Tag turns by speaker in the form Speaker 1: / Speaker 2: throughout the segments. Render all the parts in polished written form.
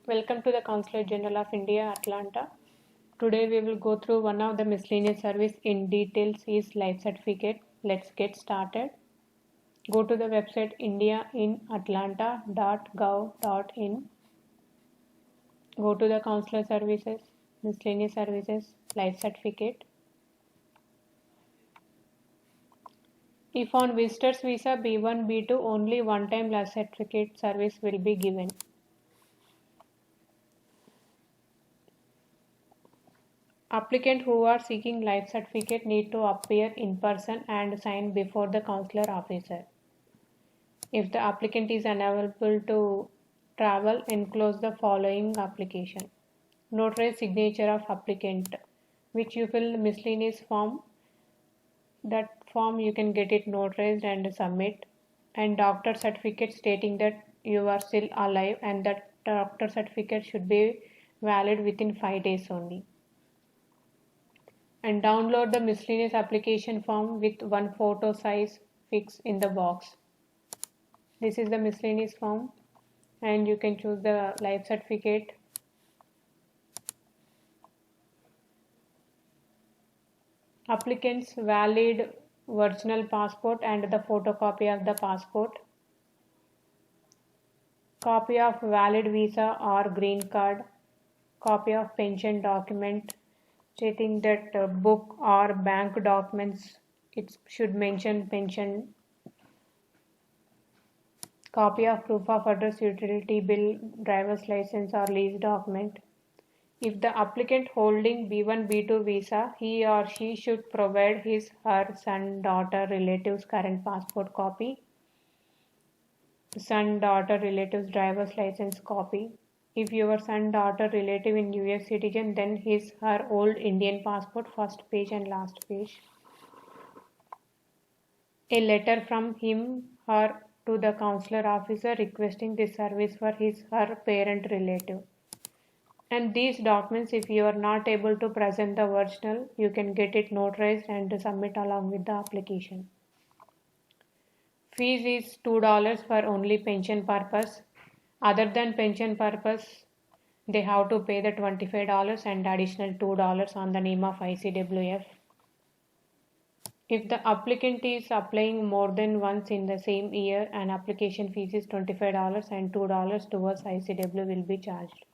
Speaker 1: Welcome to the Consulate General of India, Atlanta. Today we will go through one of the miscellaneous service in details is life certificate. Let's get started. Go to the website indiainatlanta.gov.in. Go to the consular services, miscellaneous services, life certificate. If on visitor's visa B1, B2, only one-time life certificate service will be given. Applicants who are seeking life certificate need to appear in person and sign before the consular officer. If the applicant is unavailable to travel, enclose the following application. Notarized signature of applicant, which you fill miscellaneous form. That form you can get it notarized and submit. And doctor certificate stating that you are still alive, and that doctor certificate should be valid within 5 days only. And download the miscellaneous application form with one photo size fixed in the box. This is the miscellaneous form, and you can choose the life certificate. Applicant's valid original passport and the photocopy of the passport. Copy of valid visa or green card. Copy of pension document stating that book or bank documents, it should mention pension. Copy of proof of address, utility bill, driver's license or lease document. If the applicant holding B1, B2 visa, he or she should provide his, her, son, daughter, relatives current passport copy, son, daughter, relatives driver's license copy. If your son, daughter, relative in US citizen, then his, her old Indian passport, first page and last page. A letter from him, her to the consular officer requesting this service for his, her parent relative. And these documents, if you are not able to present the original, you can get it notarized and submit along with the application. Fees is $2 for only pension purpose. Other than pension purpose, they have to pay the $25 and additional $2 on the name of ICWF. If the applicant is applying more than once in the same year, an application fees is $25 and $2 towards ICW will be charged.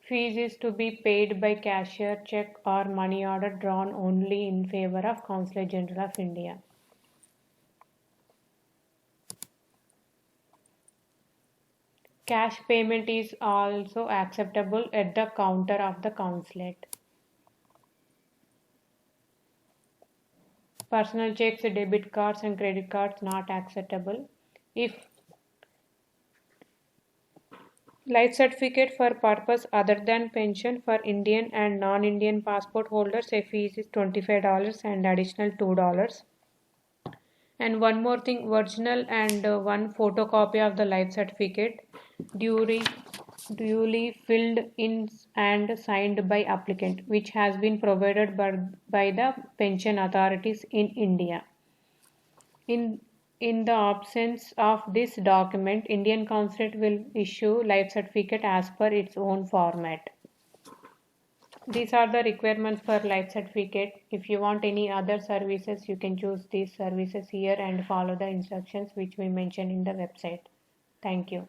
Speaker 1: Fees is to be paid by cashier, check or money order drawn only in favor of Consulate General of India. Cash payment is also acceptable at the counter of the consulate. Personal checks, debit cards and credit cards not acceptable. If life certificate for purpose other than pension for Indian and non-Indian passport holders, a fee is $25 and additional $2. And one more thing, original and one photocopy of the life certificate duly filled in and signed by applicant, which has been provided by the pension authorities in India. In the absence of this document, Indian Consulate will issue life certificate as per its own format. These are the requirements for life certificate. If you want any other services, you can choose these services here and follow the instructions which we mentioned in the website. Thank you.